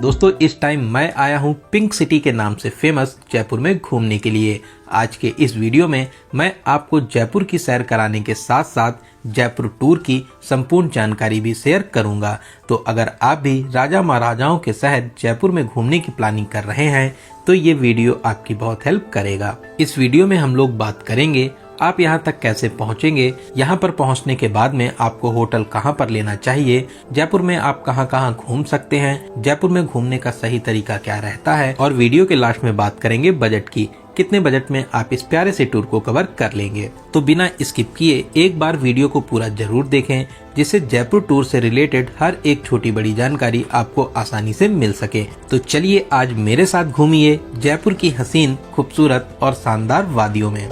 दोस्तों इस टाइम मैं आया हूँ पिंक सिटी के नाम से फेमस जयपुर में घूमने के लिए। आज के इस वीडियो में मैं आपको जयपुर की सैर कराने के साथ साथ जयपुर टूर की संपूर्ण जानकारी भी शेयर करूंगा। तो अगर आप भी राजा महाराजाओं के शहर जयपुर में घूमने की प्लानिंग कर रहे हैं तो ये वीडियो आपकी बहुत हेल्प करेगा। इस वीडियो में हम लोग बात करेंगे आप यहाँ तक कैसे पहुँचेंगे, यहाँ पर पहुँचने के बाद में आपको होटल कहाँ पर लेना चाहिए, जयपुर में आप कहाँ कहाँ घूम सकते हैं, जयपुर में घूमने का सही तरीका क्या रहता है, और वीडियो के लास्ट में बात करेंगे बजट की, कितने बजट में आप इस प्यारे से टूर को कवर कर लेंगे। तो बिना स्किप किए एक बार वीडियो को पूरा जरूर देखें, जिससे जयपुर टूर से रिलेटेड हर एक छोटी बड़ी जानकारी आपको आसानी से मिल सके। तो चलिए आज मेरे साथ घूमिए जयपुर की हसीन, खूबसूरत और शानदार वादियों में।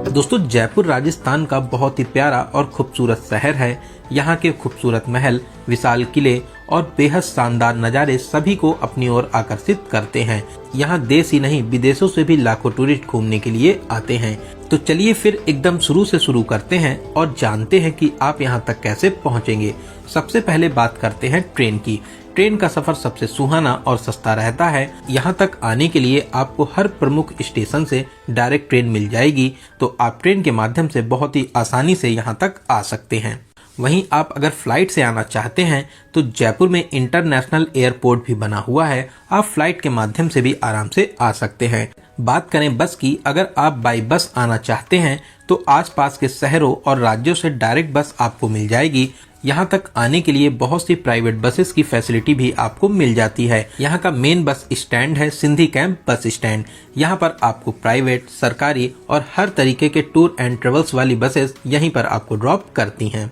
दोस्तों जयपुर राजस्थान का बहुत ही प्यारा और खूबसूरत शहर है। यहाँ के खूबसूरत महल, विशाल किले और बेहद शानदार नज़ारे सभी को अपनी ओर आकर्षित करते हैं। यहाँ देश ही नहीं विदेशों से भी लाखों टूरिस्ट घूमने के लिए आते हैं। तो चलिए फिर एकदम शुरू से शुरू करते हैं और जानते हैं कि आप यहाँ तक कैसे पहुँचेंगे। सबसे पहले बात करते हैं ट्रेन की। ट्रेन का सफर सबसे सुहाना और सस्ता रहता है। यहाँ तक आने के लिए आपको हर प्रमुख स्टेशन से डायरेक्ट ट्रेन मिल जाएगी, तो आप ट्रेन के माध्यम से बहुत ही आसानी से यहाँ तक आ सकते हैं। वहीं आप अगर फ्लाइट से आना चाहते हैं तो जयपुर में इंटरनेशनल एयरपोर्ट भी बना हुआ है, आप फ्लाइट के माध्यम से भी आराम से आ सकते हैं। बात करें बस की, अगर आप बाई बस आना चाहते हैं तो आसपास के शहरों और राज्यों से डायरेक्ट बस आपको मिल जाएगी। यहाँ तक आने के लिए बहुत सी प्राइवेट बसेस की फैसिलिटी भी आपको मिल जाती है। यहाँ का मेन बस स्टैंड है सिंधी कैंप बस स्टैंड। यहाँ पर आपको प्राइवेट, सरकारी और हर तरीके के टूर एंड ट्रेवल्स वाली बसेस यहीं पर आपको ड्रॉप करती हैं।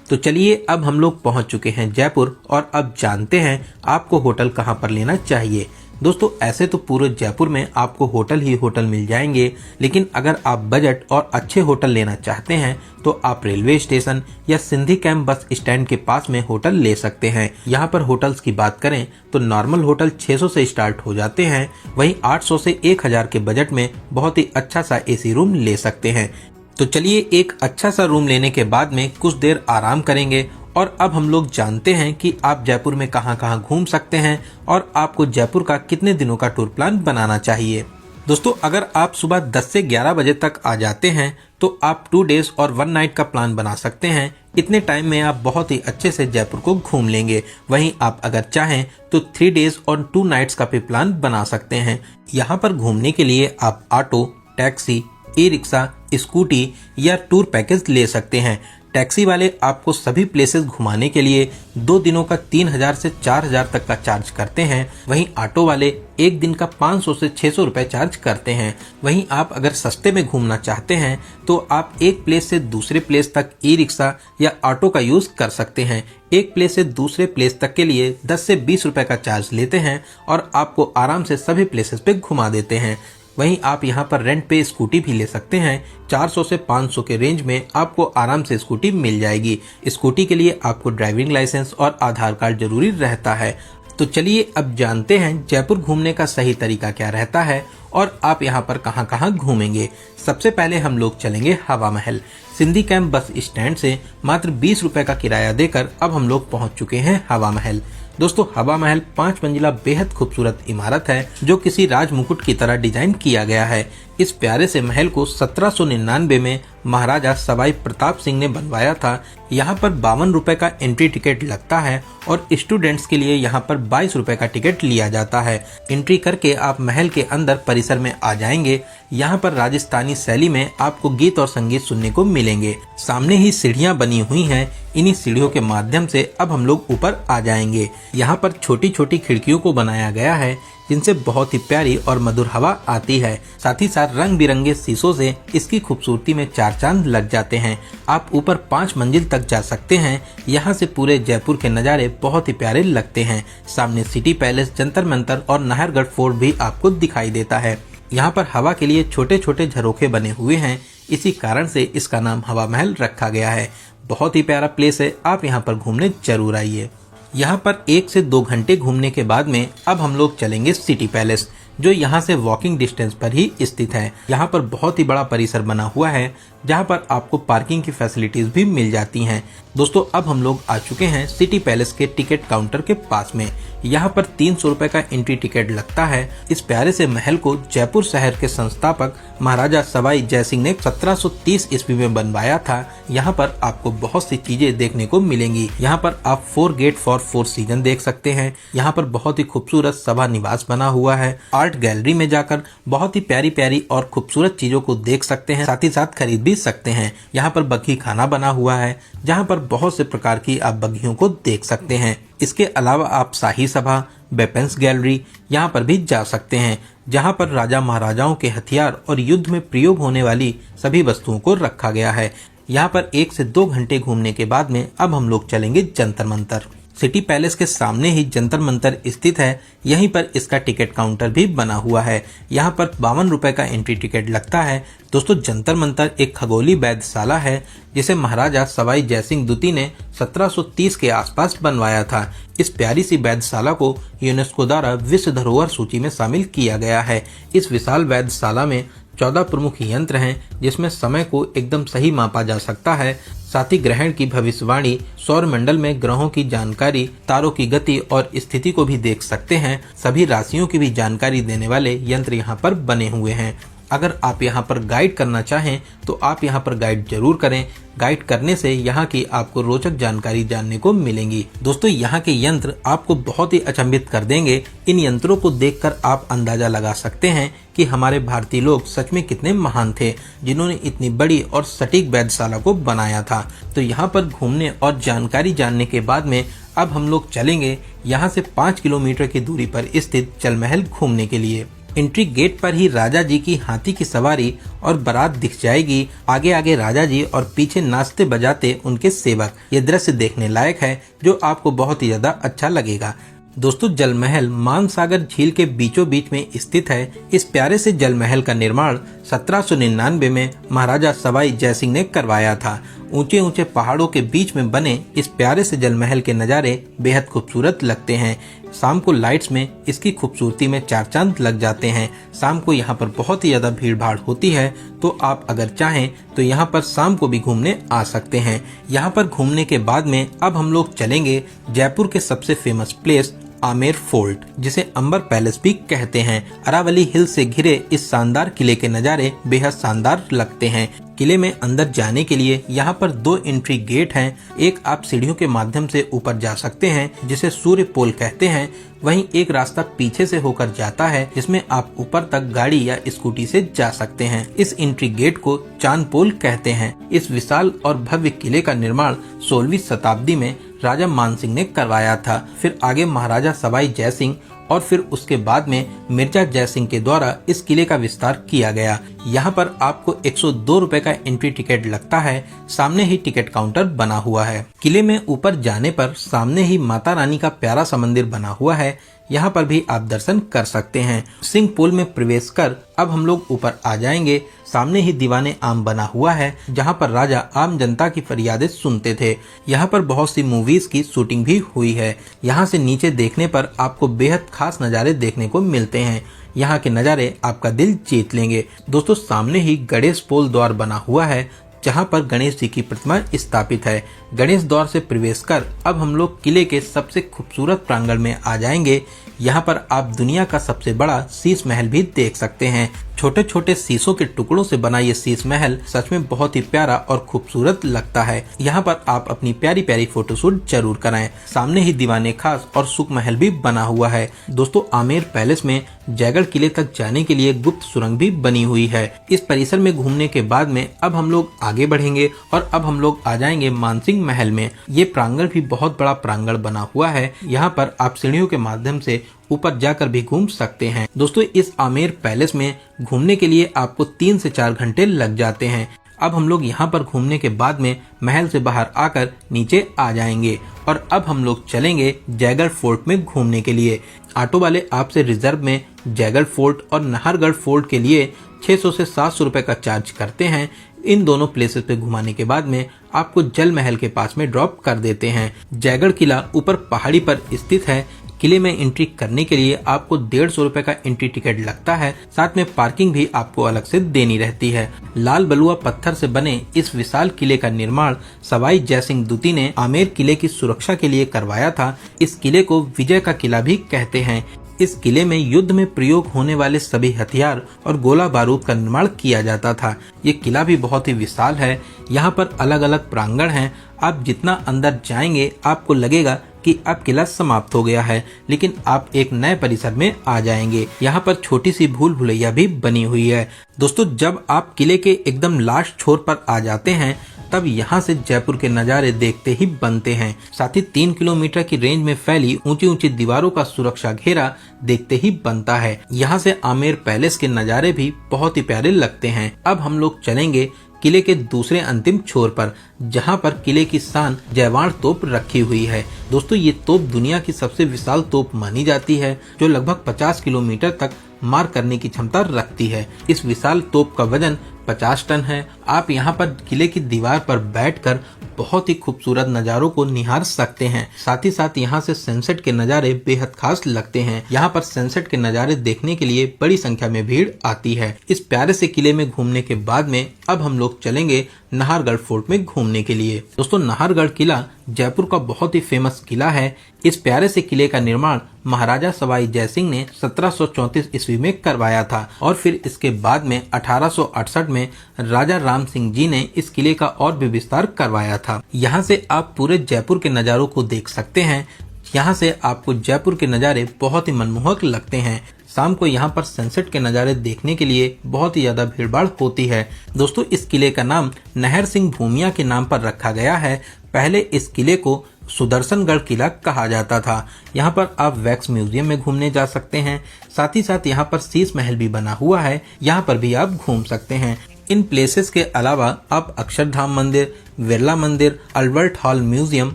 तो चलिए अब हम लोग पहुँच चुके हैं जयपुर और अब जानते हैं आपको होटल कहाँ पर लेना चाहिए। दोस्तों ऐसे तो पूरे जयपुर में आपको होटल ही होटल मिल जाएंगे, लेकिन अगर आप बजट और अच्छे होटल लेना चाहते हैं तो आप रेलवे स्टेशन या सिंधी कैंप बस स्टैंड के पास में होटल ले सकते हैं। यहाँ पर होटल्स की बात करें तो नॉर्मल होटल 600 से स्टार्ट हो जाते हैं, वहीं 800 से 1000 के बजट में बहुत ही अच्छा सा एसी रूम ले सकते हैं। तो चलिए एक अच्छा सा रूम लेने के बाद में कुछ देर आराम करेंगे और अब हम लोग जानते हैं कि आप जयपुर में कहां कहां घूम सकते हैं और आपको जयपुर का कितने दिनों का टूर प्लान बनाना चाहिए। दोस्तों अगर आप सुबह 10 से 11 बजे तक आ जाते हैं तो आप 2 डेज और 1 नाइट का प्लान बना सकते हैं। इतने टाइम में आप बहुत ही अच्छे से जयपुर को घूम लेंगे। वहीं आप अगर चाहें तो 3 डेज और 2 नाइट्स का भी प्लान बना सकते हैं। यहाँ पर घूमने के लिए आप auto, taxi, e rickshaw, scooty या टूर पैकेज ले सकते हैं। टैक्सी वाले आपको सभी प्लेसेस घुमाने के लिए 2 दिनों का 3000 से 4000 तक का चार्ज करते हैं। वहीं ऑटो वाले एक दिन का 500 से 600 रुपए चार्ज करते हैं। वहीं आप अगर सस्ते में घूमना चाहते हैं तो आप एक प्लेस से दूसरे प्लेस तक ई रिक्शा या ऑटो का यूज कर सकते हैं। एक प्लेस से दूसरे प्लेस तक के लिए 10 से 20 रुपए का चार्ज लेते हैं और आपको आराम से सभी प्लेसेस पे घुमा देते हैं। वहीं आप यहाँ पर रेंट पे स्कूटी भी ले सकते हैं। 400 से 500 के रेंज में आपको आराम से स्कूटी मिल जाएगी। स्कूटी के लिए आपको ड्राइविंग लाइसेंस और आधार कार्ड जरूरी रहता है। तो चलिए अब जानते हैं जयपुर घूमने का सही तरीका क्या रहता है और आप यहाँ पर कहाँ कहाँ घूमेंगे। सबसे पहले हम लोग चलेंगे हवा महल। सिंधी कैंप बस स्टैंड से मात्र 20 रुपए का किराया देकर अब हम लोग पहुँच चुके हैं हवा महल। दोस्तों हवा महल 5 मंजिला बेहद खूबसूरत इमारत है जो किसी राज मुकुट की तरह डिजाइन किया गया है। इस प्यारे से महल को 1799 में महाराजा सवाई प्रताप सिंह ने बनवाया था। यहाँ पर 52 रुपए का एंट्री टिकट लगता है और स्टूडेंट्स के लिए यहाँ पर 22 रुपए का टिकट लिया जाता है। एंट्री करके आप महल के अंदर परिसर में आ जाएंगे। यहाँ पर राजस्थानी शैली में आपको गीत और संगीत सुनने को मिलेंगे। सामने ही सीढ़ियाँ बनी हुई हैं। इन्हीं सीढ़ियों के माध्यम से अब हम लोग ऊपर आ जाएंगे। यहाँ पर छोटी छोटी खिड़कियों को बनाया गया है जिनसे बहुत ही प्यारी और मधुर हवा आती है। साथ ही साथ रंग बिरंगे शीशों से इसकी खूबसूरती में 4 चांद लग जाते हैं। आप ऊपर 5 मंजिल तक जा सकते हैं। यहाँ से पूरे जयपुर के नज़ारे बहुत ही प्यारे लगते हैं। सामने सिटी पैलेस, जंतर मंतर और नाहरगढ़ फोर्ट भी आपको दिखाई देता है। यहाँ पर हवा के लिए छोटे छोटे झरोखे बने हुए हैं, इसी कारण से इसका नाम हवा महल रखा गया है। बहुत ही प्यारा प्लेस है, आप यहाँ पर घूमने जरूर आइए। यहाँ पर 1 से 2 घंटे घूमने के बाद में अब हम लोग चलेंगे सिटी पैलेस, जो यहाँ से वॉकिंग डिस्टेंस पर ही स्थित है। यहाँ पर बहुत ही बड़ा परिसर बना हुआ है। जहां पर आपको पार्किंग की फैसिलिटीज भी मिल जाती हैं। दोस्तों अब हम लोग आ चुके हैं सिटी पैलेस के टिकट काउंटर के पास में। यहाँ पर 300 रुपए का एंट्री टिकट लगता है। इस प्यारे से महल को जयपुर शहर के संस्थापक महाराजा सवाई जयसिंह ने 1730 ईस्वी में बनवाया था। यहाँ पर आपको बहुत सी चीजें देखने को मिलेंगी। यहाँ पर आप 4 गेट फॉर 4 सीजन देख सकते हैं। यहाँ पर बहुत ही खूबसूरत सभा निवास बना हुआ है। आर्ट गैलरी में जाकर बहुत ही प्यारी प्यारी और खूबसूरत चीजों को देख सकते हैं, साथ ही साथ खरीद भी सकते हैं। यहाँ पर बग्घी खाना बना हुआ है, जहाँ पर बहुत से प्रकार की आप बग्घियों को देख सकते हैं। इसके अलावा आप शाही सभा, वेपन्स गैलरी यहाँ पर भी जा सकते हैं, जहाँ पर राजा महाराजाओं के हथियार और युद्ध में प्रयोग होने वाली सभी वस्तुओं को रखा गया है। यहाँ पर 1 से 2 घंटे घूमने के बाद में अब हम लोग चलेंगे जंतर मंतर। सिटी पैलेस के सामने ही जंतर मंतर स्थित है। यहीं पर इसका टिकट काउंटर भी बना हुआ है। यहाँ पर 52 रुपए का एंट्री टिकट लगता है। दोस्तों जंतर मंतर एक खगोलीय वैधशाला है, जिसे महाराजा सवाई जयसिंह द्वितीय ने 1730 के आसपास बनवाया था। इस प्यारी सी वैधशाला को यूनेस्को द्वारा विश्व धरोहर सूची में शामिल किया गया है। इस विशाल वैधशाला में 14 प्रमुख यंत्र हैं, जिसमें समय को एकदम सही मापा जा सकता है। साथ ही ग्रहण की भविष्यवाणी, सौर मंडल में ग्रहों की जानकारी, तारों की गति और स्थिति को भी देख सकते हैं। सभी राशियों की भी जानकारी देने वाले यंत्र यहाँ पर बने हुए हैं। अगर आप यहाँ पर गाइड करना चाहें तो आप यहाँ पर गाइड जरूर करें। गाइड करने से यहाँ की आपको रोचक जानकारी जानने को मिलेंगी। दोस्तों यहाँ के यंत्र आपको बहुत ही अचंभित कर देंगे। इन यंत्रों को देखकर आप अंदाजा लगा सकते हैं कि हमारे भारतीय लोग सच में कितने महान थे, जिन्होंने इतनी बड़ी और सटीक वैधशाला को बनाया था। तो यहाँ पर घूमने और जानकारी जानने के बाद में अब हम लोग चलेंगे यहाँ से 5 किलोमीटर की दूरी पर स्थित जल महल घूमने के लिए। एंट्री गेट पर ही राजा जी की हाथी की सवारी और बारात दिख जाएगी। आगे आगे राजा जी और पीछे नाचते बजाते उनके सेवक। ये दृश्य देखने लायक है, जो आपको बहुत ही ज्यादा अच्छा लगेगा। दोस्तों जल महल मानसागर झील के बीचों बीच में स्थित है। इस प्यारे से जल महल का निर्माण 1799 में महाराजा सवाई जयसिंह ने करवाया था। ऊंचे ऊंचे पहाड़ों के बीच में बने इस प्यारे से जल महल के नज़ारे बेहद खूबसूरत लगते हैं। शाम को लाइट्स में इसकी खूबसूरती में 4 चांद लग जाते हैं। शाम को यहाँ पर बहुत ही ज्यादा भीड़ भाड़ होती है, तो आप अगर चाहें तो यहाँ पर शाम को भी घूमने आ सकते हैं। यहाँ पर घूमने के बाद में अब हम लोग चलेंगे जयपुर के सबसे फेमस प्लेस आमेर फोर्ट, जिसे अंबर पैलेस भी कहते हैं। अरावली हिल से घिरे इस शानदार किले के नज़ारे बेहद शानदार लगते हैं। किले में अंदर जाने के लिए यहाँ पर 2 एंट्री गेट हैं। एक आप सीढ़ियों के माध्यम से ऊपर जा सकते हैं, जिसे सूर्य पोल कहते हैं। वहीं एक रास्ता पीछे से होकर जाता है, जिसमें आप ऊपर तक गाड़ी या स्कूटी से जा सकते हैं। इस एंट्री गेट को चांद पोल कहते हैं। इस विशाल और भव्य किले का निर्माण 16वीं शताब्दी में राजा मानसिंह ने करवाया था। फिर आगे महाराजा सवाई जयसिंह और फिर उसके बाद में मिर्जा जयसिंह के द्वारा इस किले का विस्तार किया गया। यहाँ पर आपको 102 रुपए का एंट्री टिकट लगता है। सामने ही टिकट काउंटर बना हुआ है। किले में ऊपर जाने पर सामने ही माता रानी का प्यारा सा मंदिर बना हुआ है। यहाँ पर भी आप दर्शन कर सकते हैं। सिंह पोल में प्रवेश कर अब हम लोग ऊपर आ जाएंगे। सामने ही दीवाने आम बना हुआ है, जहाँ पर राजा आम जनता की फरियादें सुनते थे। यहाँ पर बहुत सी मूवीज की शूटिंग भी हुई है। यहाँ से नीचे देखने पर आपको बेहद खास नज़ारे देखने को मिलते हैं। यहाँ के नज़ारे आपका दिल जीत लेंगे। दोस्तों सामने ही गणेश पोल द्वार बना हुआ है, जहाँ पर गणेश जी की प्रतिमा स्थापित है। गणेश द्वार से प्रवेश कर अब हम लोग किले के सबसे खूबसूरत प्रांगण में आ जाएंगे। यहाँ पर आप दुनिया का सबसे बड़ा शीश महल भी देख सकते हैं। छोटे छोटे शीशों के टुकड़ों से बना ये शीश महल सच में बहुत ही प्यारा और खूबसूरत लगता है। यहाँ पर आप अपनी प्यारी प्यारी फोटोशूट जरूर कराएं। सामने ही दीवाने खास और सुख महल भी बना हुआ है। दोस्तों आमेर पैलेस में जयगढ़ किले तक जाने के लिए गुप्त सुरंग भी बनी हुई है। इस परिसर में घूमने के बाद में अब हम लोग आगे बढ़ेंगे और अब हम लोग आ जाएंगे मानसिंह महल में। ये प्रांगण भी बहुत बड़ा प्रांगण बना हुआ है। यहाँ पर आप सीढ़ियों के माध्यम से ऊपर जाकर भी घूम सकते हैं। दोस्तों इस आमेर पैलेस में घूमने के लिए आपको 3 से 4 घंटे लग जाते हैं। अब हम लोग यहाँ पर घूमने के बाद में महल से बाहर आकर नीचे आ जाएंगे और अब हम लोग चलेंगे जयगढ़ फोर्ट में घूमने के लिए। ऑटो वाले आपसे रिजर्व में जयगढ़ फोर्ट और नाहरगढ़ फोर्ट के लिए 600 से 700 रुपए का चार्ज करते हैं। इन दोनों प्लेसेस पे घुमाने के बाद में आपको जल महल के पास में ड्रॉप कर देते हैं। जयगढ़ किला ऊपर पहाड़ी पर स्थित है। किले में एंट्री करने के लिए आपको 150 रुपए का एंट्री टिकट लगता है। साथ में पार्किंग भी आपको अलग से देनी रहती है। लाल बलुआ पत्थर से बने इस विशाल किले का निर्माण सवाई जयसिंह द्वितीय ने आमेर किले की सुरक्षा के लिए करवाया था। इस किले को विजय का किला भी कहते हैं। इस किले में युद्ध में प्रयोग होने वाले सभी हथियार और गोला बारूद का निर्माण किया जाता था। ये किला भी बहुत ही विशाल है। यहाँ पर अलग अलग प्रांगण हैं। आप जितना अंदर जाएंगे आपको लगेगा कि अब किला समाप्त हो गया है, लेकिन आप एक नए परिसर में आ जाएंगे। यहाँ पर छोटी सी भूल भुलैया भी बनी हुई है। दोस्तों, जब आप किले के एकदम लास्ट छोर पर आ जाते हैं तब यहाँ से जयपुर के नज़ारे देखते ही बनते हैं। साथ ही 3 किलोमीटर की रेंज में फैली ऊंची ऊंची दीवारों का सुरक्षा घेरा देखते ही बनता है। यहाँ से आमेर पैलेस के नज़ारे भी बहुत ही प्यारे लगते हैं। अब हम लोग चलेंगे किले के दूसरे अंतिम छोर पर, जहाँ पर किले की शान जयवाण तोप रखी हुई है। दोस्तों, ये तोप दुनिया की सबसे विशाल तोप मानी जाती है, जो लगभग 50 किलोमीटर तक मार करने की क्षमता रखती है। इस विशाल तोप का वजन 50 टन है। आप यहाँ पर किले की दीवार पर बैठकर बहुत ही खूबसूरत नज़ारों को निहार सकते हैं। साथ ही साथ यहाँ से सनसेट के नज़ारे बेहद खास लगते हैं। यहाँ पर सनसेट के नज़ारे देखने के लिए बड़ी संख्या में भीड़ आती है। इस प्यारे से किले में घूमने के बाद में अब हम लोग चलेंगे नाहरगढ़ फोर्ट में घूमने के लिए। दोस्तों, नाहरगढ़ किला जयपुर का बहुत ही फेमस किला है। इस प्यारे से किले का निर्माण महाराजा सवाई जयसिंह ने 1734 ईस्वी में करवाया था और फिर इसके बाद में 1868 में राजा राम सिंह जी ने इस किले का और भी विस्तार करवाया था। यहाँ से आप पूरे जयपुर के नज़ारों को देख सकते हैं। यहाँ से आपको जयपुर के नज़ारे बहुत ही मनमोहक लगते हैं। शाम को यहाँ पर सनसेट के नज़ारे देखने के लिए बहुत ही ज्यादा भीड़भाड़ होती है। दोस्तों, इस किले का नाम नहर सिंह भूमिया के नाम पर रखा गया है। पहले इस किले को सुदर्शनगढ़ किला कहा जाता था। यहाँ पर आप वैक्स म्यूजियम में घूमने जा सकते हैं। साथ ही साथ यहाँ पर शीश महल भी बना हुआ है, यहाँ पर भी आप घूम सकते हैं। इन प्लेसेस के अलावा आप अक्षरधाम मंदिर, बिरला मंदिर, अल्बर्ट हॉल म्यूजियम,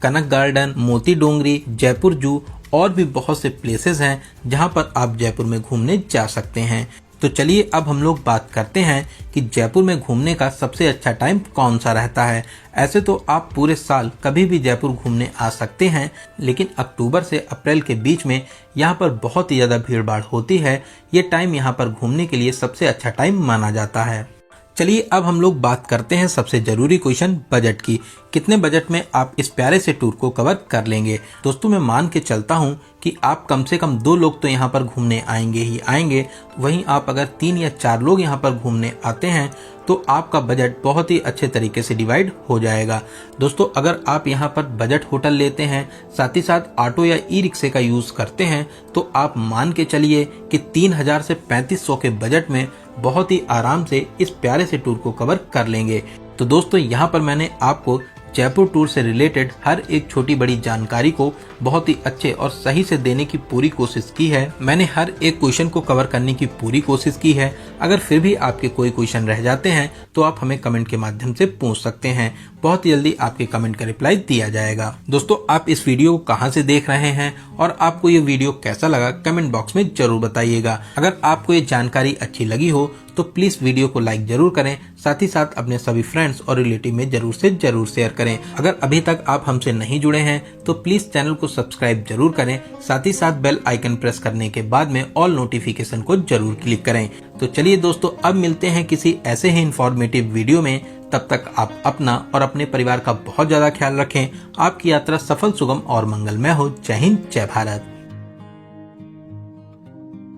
कनक गार्डन, मोती डोंगरी, जयपुर जू और भी बहुत से प्लेसेस हैं जहां पर आप जयपुर में घूमने जा सकते हैं। तो चलिए अब हम लोग बात करते हैं कि जयपुर में घूमने का सबसे अच्छा टाइम कौन सा रहता है। ऐसे तो आप पूरे साल कभी भी जयपुर घूमने आ सकते हैं, लेकिन अक्टूबर से अप्रैल के बीच में यहाँ पर बहुत ही ज़्यादा भीड़ भाड़ होती है। ये टाइम यहाँ पर घूमने के लिए सबसे अच्छा टाइम माना जाता है। चलिए अब हम लोग बात करते हैं सबसे जरूरी क्वेश्चन, बजट की। कितने बजट में आप इस प्यारे से टूर को कवर कर लेंगे? दोस्तों, मैं मान के चलता हूं कि आप कम से कम 2 लोग तो यहाँ पर घूमने आएंगे ही आएंगे। वहीं आप अगर 3 या 4 लोग यहाँ पर घूमने आते हैं तो आपका बजट बहुत ही अच्छे तरीके से डिवाइड हो जाएगा। दोस्तों, अगर आप यहाँ पर बजट होटल लेते हैं, साथ ही साथ ऑटो या ई रिक्शे का यूज करते हैं, तो आप मान के चलिए कि 3000 से 3500 के बजट में बहुत ही आराम से इस प्यारे से टूर को कवर कर लेंगे। तो दोस्तों, यहाँ पर मैंने आपको जयपुर टूर से रिलेटेड हर एक छोटी बड़ी जानकारी को बहुत ही अच्छे और सही से देने की पूरी कोशिश की है। मैंने हर एक क्वेश्चन को कवर करने की पूरी कोशिश की है। अगर फिर भी आपके कोई क्वेश्चन रह जाते हैं तो आप हमें कमेंट के माध्यम से पूछ सकते हैं। बहुत जल्दी आपके कमेंट का रिप्लाई दिया जाएगा। दोस्तों, आप इस वीडियो को कहां से देख रहे हैं और आपको ये वीडियो कैसा लगा कमेंट बॉक्स में जरूर बताइएगा। अगर आपको ये जानकारी अच्छी लगी हो तो प्लीज वीडियो को लाइक जरूर करें। साथ ही साथ अपने सभी फ्रेंड्स और रिलेटिव में जरूर से जरूर शेयर करें। अगर अभी तक आप हमसे नहीं जुड़े हैं तो प्लीज चैनल को सब्सक्राइब जरूर करें। साथ ही साथ बेल आइकन प्रेस करने के बाद में ऑल नोटिफिकेशन को जरूर क्लिक करें। तो चलिए दोस्तों, अब मिलते हैं किसी ऐसे ही इंफॉर्मेटिव वीडियो में। तब तक आप अपना और अपने परिवार का बहुत ज्यादा ख्याल रखें। आपकी यात्रा सफल, सुगम और मंगलमय हो। जय हिंद, जय भारत।